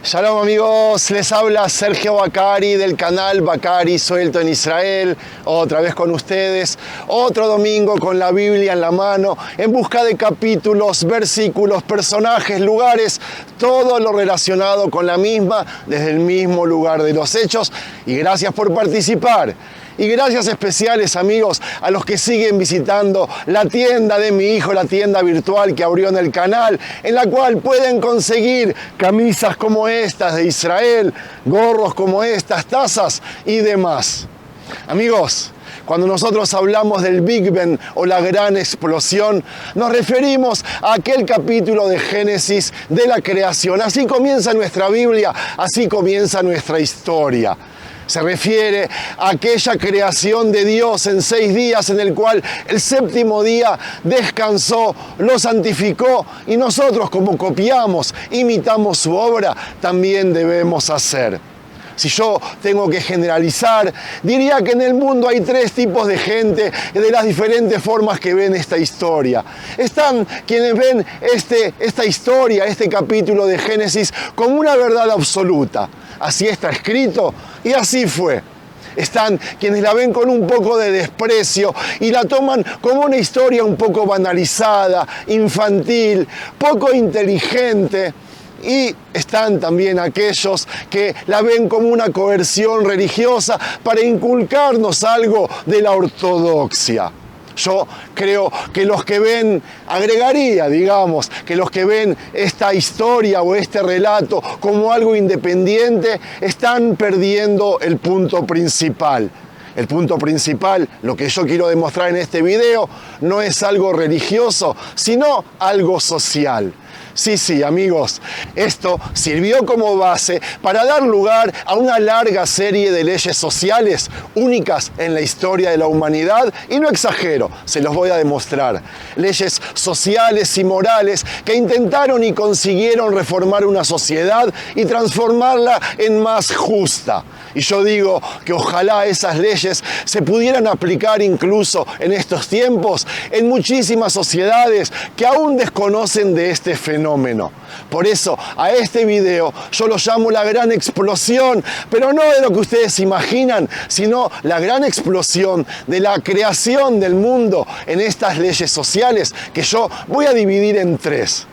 Shalom amigos, les habla Sergio Bacari del canal Bacari Suelto en Israel, otra vez con ustedes, otro domingo con la Biblia en la mano, en busca de capítulos, versículos, personajes, lugares, todo lo relacionado con la misma, desde el mismo lugar de los hechos, y gracias por participar. Y gracias especiales, amigos, a los que siguen visitando la tienda de mi hijo, la tienda virtual que abrió en el canal, en la cual pueden conseguir camisas como estas de Israel, gorros como estas, tazas y demás. Amigos, cuando nosotros hablamos del Big Bang o la gran explosión, nos referimos a aquel capítulo de Génesis de la creación. Así comienza nuestra Biblia, así comienza nuestra historia. Se refiere a aquella creación de Dios en 6 días en el cual el séptimo día descansó, lo santificó y nosotros, como copiamos, imitamos su obra, también debemos hacer. Si yo tengo que generalizar, diría que en el mundo hay 3 tipos de gente de las diferentes formas que ven esta historia. Están quienes ven esta historia, este capítulo de Génesis, como una verdad absoluta. Así está escrito y así fue. Están quienes la ven con un poco de desprecio y la toman como una historia un poco banalizada, infantil, poco inteligente. Y están también aquellos que la ven como una coerción religiosa para inculcarnos algo de la ortodoxia. Yo creo que los que ven, agregaría, digamos, que los que ven esta historia o este relato como algo independiente, están perdiendo el punto principal. El punto principal, lo que yo quiero demostrar en este video, no es algo religioso, sino algo social. Sí, amigos, esto sirvió como base para dar lugar a una larga serie de leyes sociales únicas en la historia de la humanidad, y no exagero, se los voy a demostrar. Leyes sociales y morales que intentaron y consiguieron reformar una sociedad y transformarla en más justa. Y yo digo que ojalá esas leyes se pudieran aplicar incluso en estos tiempos en muchísimas sociedades que aún desconocen de este fenómeno. Por eso a este video yo lo llamo la gran explosión, pero no de lo que ustedes imaginan, sino la gran explosión de la creación del mundo en estas leyes sociales que yo voy a dividir en 3.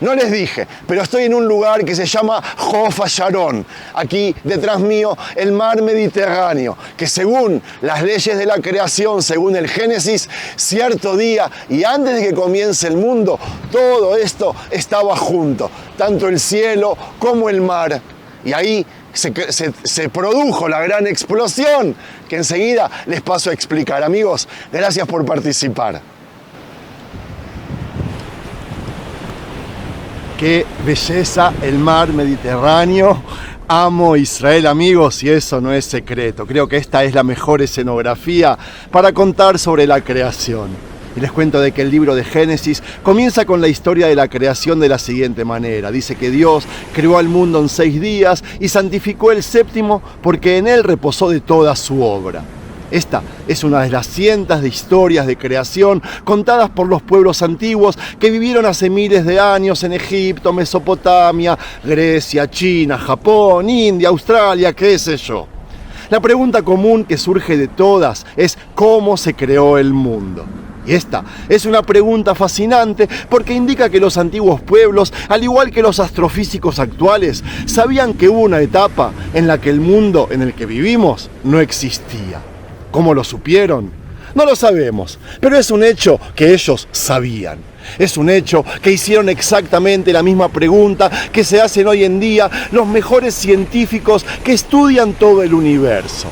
No les dije, pero estoy en un lugar que se llama Hof HaSharon. Aquí detrás mío el mar Mediterráneo, que según las leyes de la creación, según el Génesis, cierto día y antes de que comience el mundo, todo esto estaba junto, tanto el cielo como el mar. Y ahí se produjo la gran explosión, que enseguida les paso a explicar. Amigos, gracias por participar. Qué belleza el mar Mediterráneo. Amo Israel, amigos, y eso no es secreto. Creo que esta es la mejor escenografía para contar sobre la creación. Y les cuento de que el libro de Génesis comienza con la historia de la creación de la siguiente manera. Dice que Dios creó al mundo en 6 días y santificó el séptimo porque en él reposó de toda su obra. Esta es una de las cientos de historias de creación contadas por los pueblos antiguos que vivieron hace miles de años en Egipto, Mesopotamia, Grecia, China, Japón, India, Australia, qué sé yo. La pregunta común que surge de todas es ¿cómo se creó el mundo? Y esta es una pregunta fascinante porque indica que los antiguos pueblos, al igual que los astrofísicos actuales, sabían que hubo una etapa en la que el mundo en el que vivimos no existía. ¿Cómo lo supieron? No lo sabemos, pero es un hecho que ellos sabían. Es un hecho que hicieron exactamente la misma pregunta que se hacen hoy en día los mejores científicos que estudian todo el universo.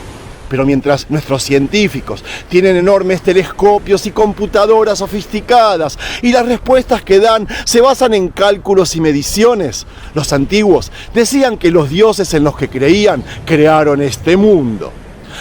Pero mientras nuestros científicos tienen enormes telescopios y computadoras sofisticadas y las respuestas que dan se basan en cálculos y mediciones, los antiguos decían que los dioses en los que creían crearon este mundo.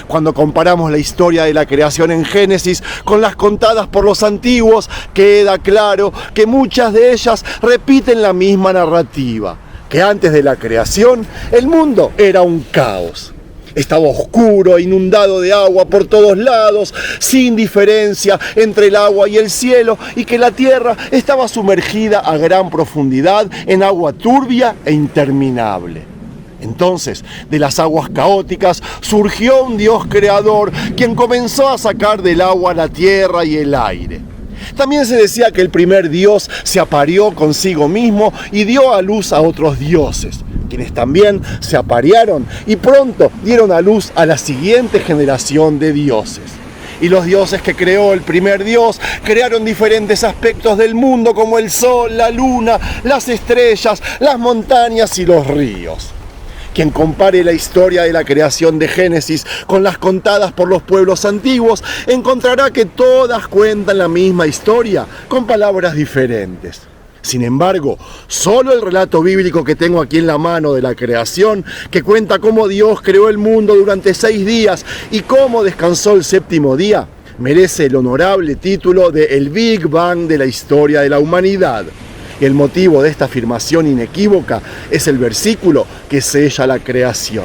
Cuando comparamos la historia de la creación en Génesis con las contadas por los antiguos, queda claro que muchas de ellas repiten la misma narrativa, que antes de la creación el mundo era un caos. Estaba oscuro, inundado de agua por todos lados, sin diferencia entre el agua y el cielo, y que la tierra estaba sumergida a gran profundidad en agua turbia e interminable. Entonces, de las aguas caóticas surgió un Dios creador, quien comenzó a sacar del agua la tierra y el aire. También se decía que el primer Dios se apareó consigo mismo y dio a luz a otros dioses, quienes también se aparearon y pronto dieron a luz a la siguiente generación de dioses. Y los dioses que creó el primer Dios crearon diferentes aspectos del mundo, como el sol, la luna, las estrellas, las montañas y los ríos. Quien compare la historia de la creación de Génesis con las contadas por los pueblos antiguos, encontrará que todas cuentan la misma historia, con palabras diferentes. Sin embargo, solo el relato bíblico que tengo aquí en la mano de la creación, que cuenta cómo Dios creó el mundo durante 6 días y cómo descansó el séptimo día, merece el honorable título de El Big Bang de la historia de la humanidad. Y el motivo de esta afirmación inequívoca es el versículo que sella la creación.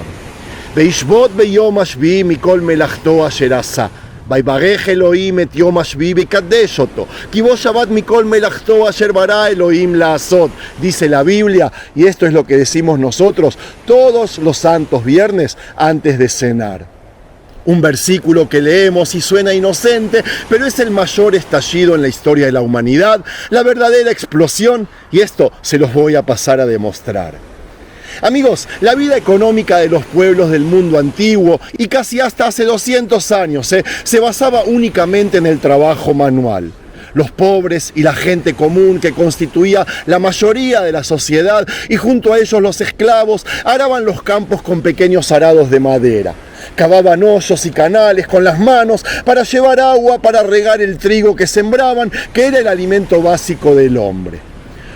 Veishbot beyom hashvi mikol melachto asher asa. Vaybarej Elohim et yom hashvi vekadesh oto. Ki bo Shabbat mikol melachto asher bara Elohim laasot. Dice la Biblia, y esto es lo que decimos nosotros todos los santos viernes antes de cenar. Un versículo que leemos y suena inocente, pero es el mayor estallido en la historia de la humanidad, la verdadera explosión, y esto se los voy a pasar a demostrar. Amigos, la vida económica de los pueblos del mundo antiguo, y casi hasta hace 200 años, se basaba únicamente en el trabajo manual. Los pobres y la gente común que constituía la mayoría de la sociedad, y junto a ellos los esclavos, araban los campos con pequeños arados de madera. Cavaban hoyos y canales con las manos para llevar agua para regar el trigo que sembraban, que era el alimento básico del hombre.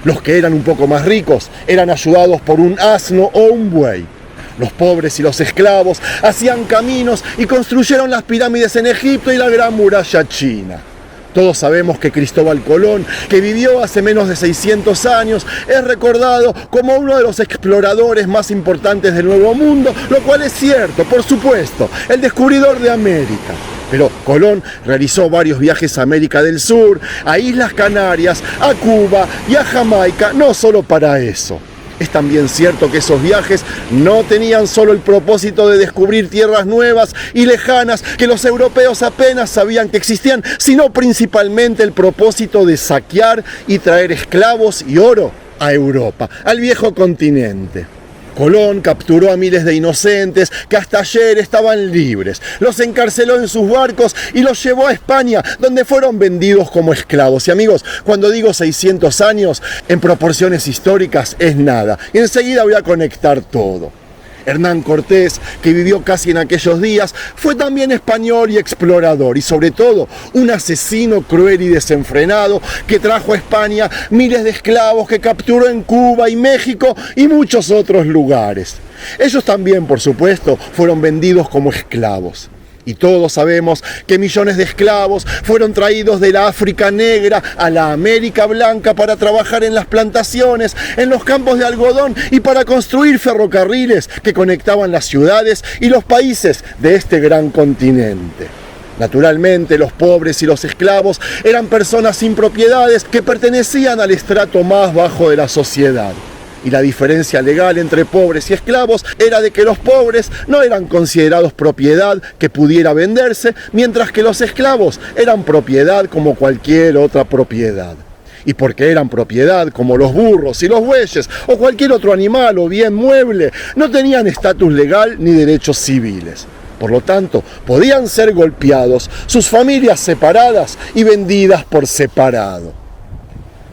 Los que eran un poco más ricos eran ayudados por un asno o un buey. Los pobres y los esclavos hacían caminos y construyeron las pirámides en Egipto y la gran muralla china. Todos sabemos que Cristóbal Colón, que vivió hace menos de 600 años, es recordado como uno de los exploradores más importantes del Nuevo Mundo, lo cual es cierto, por supuesto, el descubridor de América. Pero Colón realizó varios viajes a América del Sur, a Islas Canarias, a Cuba y a Jamaica, no solo para eso. Es también cierto que esos viajes no tenían solo el propósito de descubrir tierras nuevas y lejanas que los europeos apenas sabían que existían, sino principalmente el propósito de saquear y traer esclavos y oro a Europa, al viejo continente. Colón capturó a miles de inocentes que hasta ayer estaban libres, los encarceló en sus barcos y los llevó a España, donde fueron vendidos como esclavos. Y amigos, cuando digo 600 años, en proporciones históricas es nada. Y enseguida voy a conectar todo. Hernán Cortés, que vivió casi en aquellos días, fue también español y explorador, y sobre todo un asesino cruel y desenfrenado que trajo a España miles de esclavos que capturó en Cuba y México y muchos otros lugares. Ellos también, por supuesto, fueron vendidos como esclavos. Y todos sabemos que millones de esclavos fueron traídos de la África negra a la América blanca para trabajar en las plantaciones, en los campos de algodón y para construir ferrocarriles que conectaban las ciudades y los países de este gran continente. Naturalmente, los pobres y los esclavos eran personas sin propiedades que pertenecían al estrato más bajo de la sociedad. Y la diferencia legal entre pobres y esclavos era de que los pobres no eran considerados propiedad que pudiera venderse, mientras que los esclavos eran propiedad como cualquier otra propiedad. Y porque eran propiedad como los burros y los bueyes o cualquier otro animal o bien mueble, no tenían estatus legal ni derechos civiles. Por lo tanto, podían ser golpeados, sus familias separadas y vendidas por separado.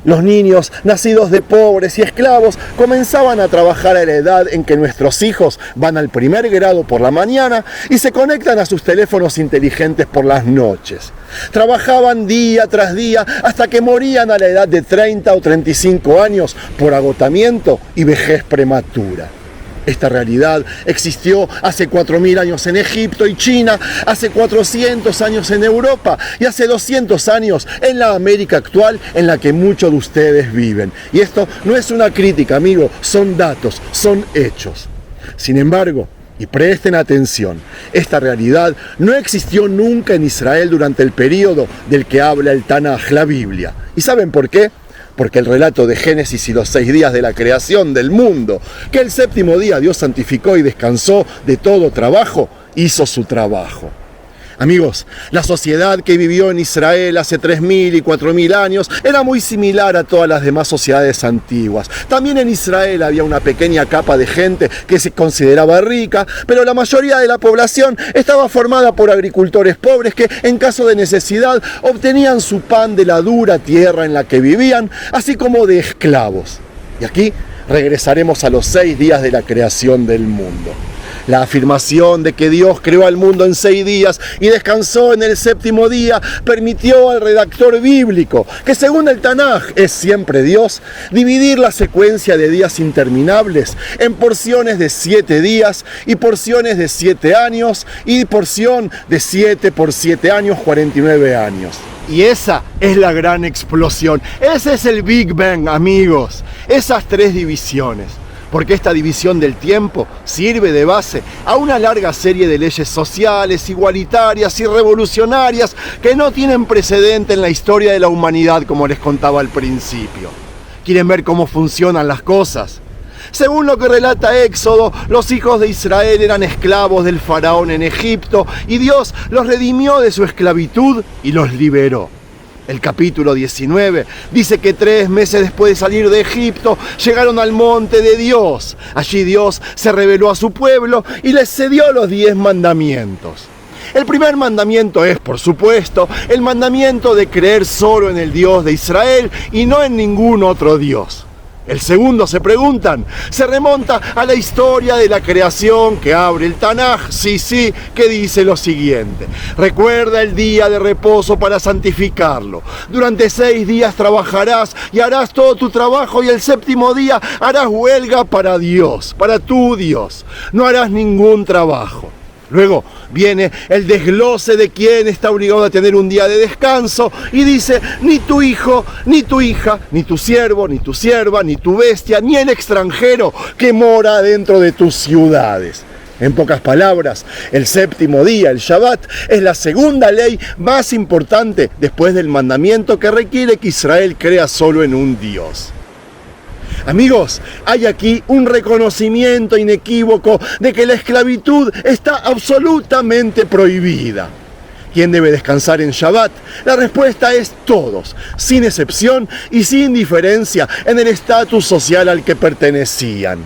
Los niños nacidos de pobres y esclavos comenzaban a trabajar a la edad en que nuestros hijos van al 1er grado por la mañana y se conectan a sus teléfonos inteligentes por las noches. Trabajaban día tras día hasta que morían a la edad de 30 o 35 años por agotamiento y vejez prematura. Esta realidad existió hace 4000 años en Egipto y China, hace 400 años en Europa y hace 200 años en la América actual en la que muchos de ustedes viven. Y esto no es una crítica, amigo, son datos, son hechos. Sin embargo, y presten atención, esta realidad no existió nunca en Israel durante el periodo del que habla el Tanaj, la Biblia. ¿Y saben por qué? porque el relato de Génesis y los 6 días de la creación del mundo, que el séptimo día Dios santificó y descansó de todo trabajo, hizo su trabajo. Amigos, la sociedad que vivió en Israel hace 3.000 y 4.000 años era muy similar a todas las demás sociedades antiguas. También en Israel había una pequeña capa de gente que se consideraba rica, pero la mayoría de la población estaba formada por agricultores pobres que, en caso de necesidad, obtenían su pan de la dura tierra en la que vivían, así como de esclavos. Y aquí regresaremos a los 6 días de la creación del mundo. La afirmación de que Dios creó al mundo en 6 días y descansó en el séptimo día permitió al redactor bíblico, que según el Tanaj es siempre Dios, dividir la secuencia de días interminables en porciones de 7 días y porciones de 7 años y porción de 7 por 7 años, 49 años. Y esa es la gran explosión. Ese es el Big Bang, amigos. Esas 3 divisiones. Porque esta división del tiempo sirve de base a una larga serie de leyes sociales, igualitarias y revolucionarias que no tienen precedente en la historia de la humanidad, como les contaba al principio. ¿Quieren ver cómo funcionan las cosas? Según lo que relata Éxodo, los hijos de Israel eran esclavos del faraón en Egipto y Dios los redimió de su esclavitud y los liberó. El capítulo 19 dice que 3 meses después de salir de Egipto llegaron al monte de Dios. Allí Dios se reveló a su pueblo y les cedió los 10 mandamientos. El primer mandamiento es, por supuesto, el mandamiento de creer solo en el Dios de Israel y no en ningún otro Dios. El segundo, se preguntan, se remonta a la historia de la creación que abre el Tanaj, sí, que dice lo siguiente: recuerda el día de reposo para santificarlo. Durante 6 días trabajarás y harás todo tu trabajo y el séptimo día harás huelga para Dios, para tu Dios. No harás ningún trabajo. Luego viene el desglose de quién está obligado a tener un día de descanso y dice: ni tu hijo, ni tu hija, ni tu siervo, ni tu sierva, ni tu bestia, ni el extranjero que mora dentro de tus ciudades. En pocas palabras, el séptimo día, el Shabbat, es la segunda ley más importante después del mandamiento que requiere que Israel crea solo en un Dios. Amigos, hay aquí un reconocimiento inequívoco de que la esclavitud está absolutamente prohibida. ¿Quién debe descansar en Shabbat? La respuesta es todos, sin excepción y sin diferencia en el estatus social al que pertenecían.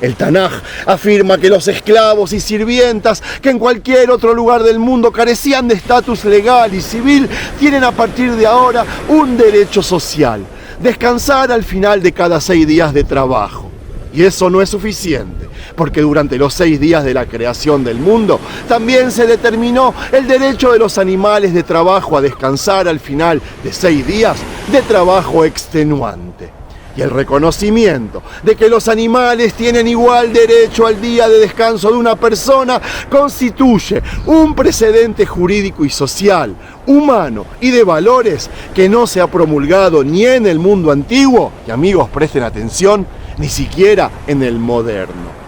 El Tanaj afirma que los esclavos y sirvientas que en cualquier otro lugar del mundo carecían de estatus legal y civil tienen a partir de ahora un derecho social: descansar al final de cada 6 días de trabajo. Y eso no es suficiente, porque durante los 6 días de la creación del mundo también se determinó el derecho de los animales de trabajo a descansar al final de 6 días de trabajo extenuante. Y el reconocimiento de que los animales tienen igual derecho al día de descanso de una persona constituye un precedente jurídico y social, humano y de valores que no se ha promulgado ni en el mundo antiguo, y amigos presten atención, ni siquiera en el moderno.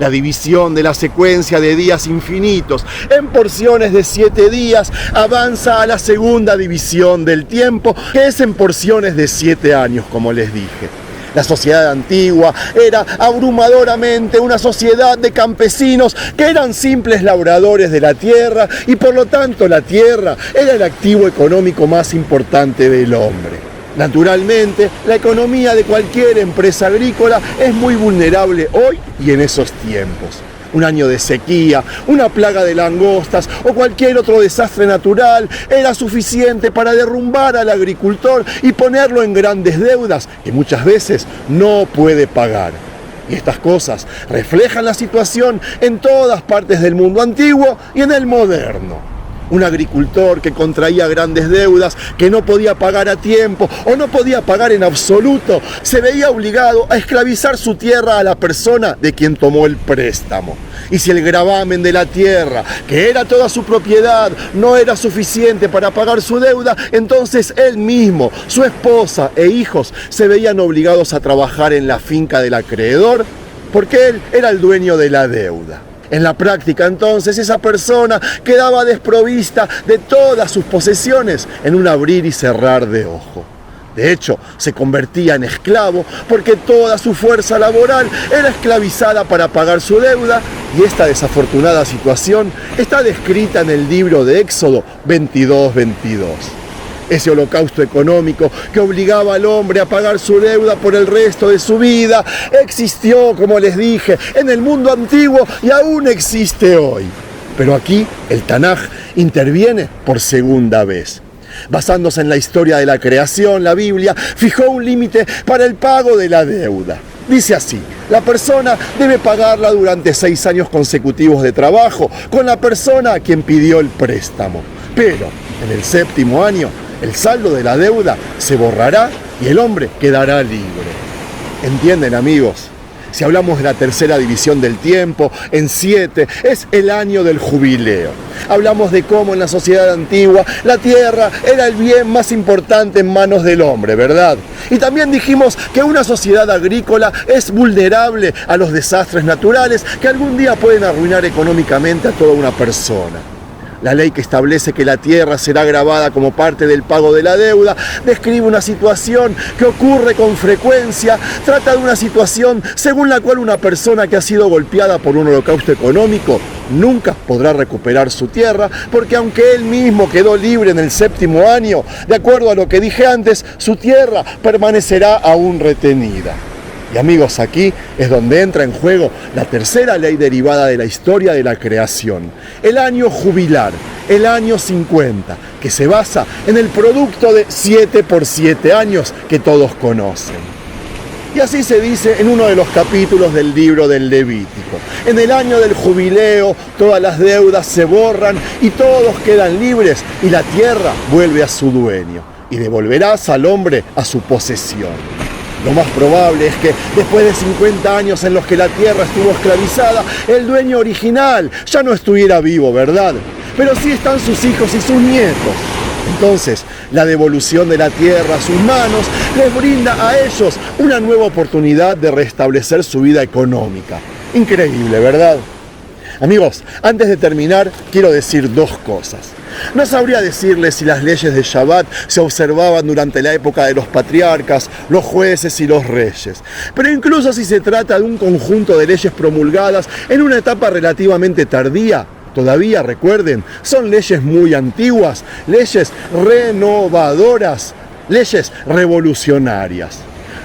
La división de la secuencia de días infinitos en porciones de 7 días avanza a la segunda división del tiempo, que es en porciones de 7 años, como les dije. La sociedad antigua era abrumadoramente una sociedad de campesinos que eran simples labradores de la tierra y por lo tanto la tierra era el activo económico más importante del hombre. Naturalmente, la economía de cualquier empresa agrícola es muy vulnerable hoy y en esos tiempos. Un año de sequía, una plaga de langostas o cualquier otro desastre natural era suficiente para derrumbar al agricultor y ponerlo en grandes deudas que muchas veces no puede pagar. Y estas cosas reflejan la situación en todas partes del mundo antiguo y en el moderno. Un agricultor que contraía grandes deudas, que no podía pagar a tiempo o no podía pagar en absoluto, se veía obligado a esclavizar su tierra a la persona de quien tomó el préstamo. Y si el gravamen de la tierra, que era toda su propiedad, no era suficiente para pagar su deuda, entonces él mismo, su esposa e hijos se veían obligados a trabajar en la finca del acreedor, porque él era el dueño de la deuda. En la práctica, entonces, esa persona quedaba desprovista de todas sus posesiones en un abrir y cerrar de ojo. De hecho, se convertía en esclavo porque toda su fuerza laboral era esclavizada para pagar su deuda, y esta desafortunada situación está descrita en el libro de Éxodo 22:22. Ese holocausto económico que obligaba al hombre a pagar su deuda por el resto de su vida existió, como les dije, en el mundo antiguo y aún existe hoy. Pero aquí el Tanaj interviene por segunda vez. Basándose en la historia de la creación, la Biblia fijó un límite para el pago de la deuda. Dice así: la persona debe pagarla durante 6 años consecutivos de trabajo con la persona a quien pidió el préstamo. Pero en el 7º año, el saldo de la deuda se borrará y el hombre quedará libre. ¿Entienden, amigos? Si hablamos de la tercera división del tiempo, en 7 es el año del jubileo. Hablamos de cómo en la sociedad antigua la tierra era el bien más importante en manos del hombre, ¿verdad? Y también dijimos que una sociedad agrícola es vulnerable a los desastres naturales que algún día pueden arruinar económicamente a toda una persona. La ley que establece que la tierra será grabada como parte del pago de la deuda describe una situación que ocurre con frecuencia. Trata de una situación según la cual una persona que ha sido golpeada por un holocausto económico nunca podrá recuperar su tierra, porque aunque él mismo quedó libre en el 7º año, de acuerdo a lo que dije antes, su tierra permanecerá aún retenida. Y amigos, aquí es donde entra en juego la tercera ley derivada de la historia de la creación, el año jubilar, el año 50, que se basa en el producto de 7 por 7 años que todos conocen. Y así se dice en uno de los capítulos del libro del Levítico. En el año del jubileo, todas las deudas se borran y todos quedan libres, y la tierra vuelve a su dueño, y devolverás al hombre a su posesión. Lo más probable es que después de 50 años en los que la tierra estuvo esclavizada, el dueño original ya no estuviera vivo, ¿verdad? Pero sí están sus hijos y sus nietos. Entonces, la devolución de la tierra a sus manos les brinda a ellos una nueva oportunidad de restablecer su vida económica. Increíble, ¿verdad? Amigos, antes de terminar, quiero decir 2 cosas. No sabría decirles si las leyes de Shabbat se observaban durante la época de los patriarcas, los jueces y los reyes. Pero incluso si se trata de un conjunto de leyes promulgadas en una etapa relativamente tardía, todavía, recuerden, son leyes muy antiguas, leyes renovadoras, leyes revolucionarias.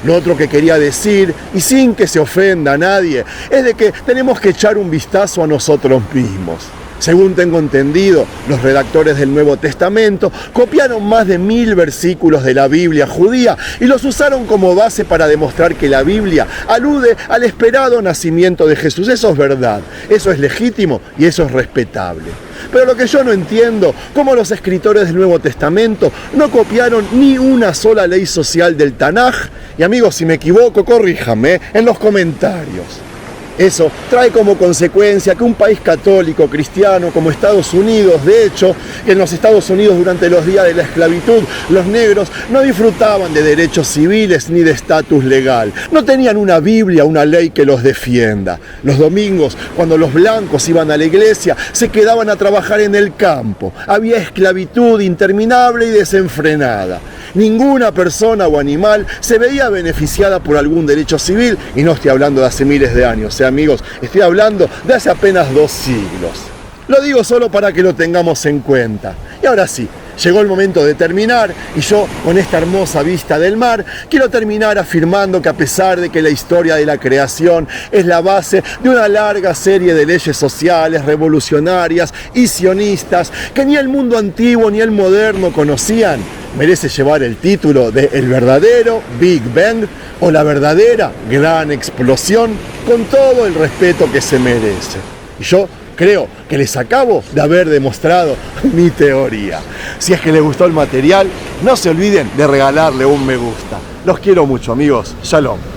Lo otro que quería decir, y sin que se ofenda a nadie, es de que tenemos que echar un vistazo a nosotros mismos. Según tengo entendido, los redactores del Nuevo Testamento copiaron más de 1000 versículos de la Biblia judía y los usaron como base para demostrar que la Biblia alude al esperado nacimiento de Jesús. Eso es verdad, eso es legítimo y eso es respetable. Pero lo que yo no entiendo, cómo los escritores del Nuevo Testamento no copiaron ni una sola ley social del Tanaj. Y amigos, si me equivoco, corríjanme en los comentarios. Eso trae como consecuencia que un país católico, cristiano como Estados Unidos, de hecho, en los Estados Unidos durante los días de la esclavitud, los negros no disfrutaban de derechos civiles ni de estatus legal. No tenían una Biblia, una ley que los defienda. Los domingos, cuando los blancos iban a la iglesia, se quedaban a trabajar en el campo. Había esclavitud interminable y desenfrenada. Ninguna persona o animal se veía beneficiada por algún derecho civil, y no estoy hablando de hace miles de años, amigos, estoy hablando de hace apenas 2 siglos. Lo digo solo para que lo tengamos en cuenta. Y ahora sí, llegó el momento de terminar, y yo, con esta hermosa vista del mar, quiero terminar afirmando que a pesar de que la historia de la creación es la base de una larga serie de leyes sociales, revolucionarias y sionistas que ni el mundo antiguo ni el moderno conocían, merece llevar el título de el verdadero Big Bang o la verdadera gran explosión, con todo el respeto que se merece. Y yo creo que les acabo de haber demostrado mi teoría. Si es que les gustó el material, no se olviden de regalarle un me gusta. Los quiero mucho, amigos. Shalom.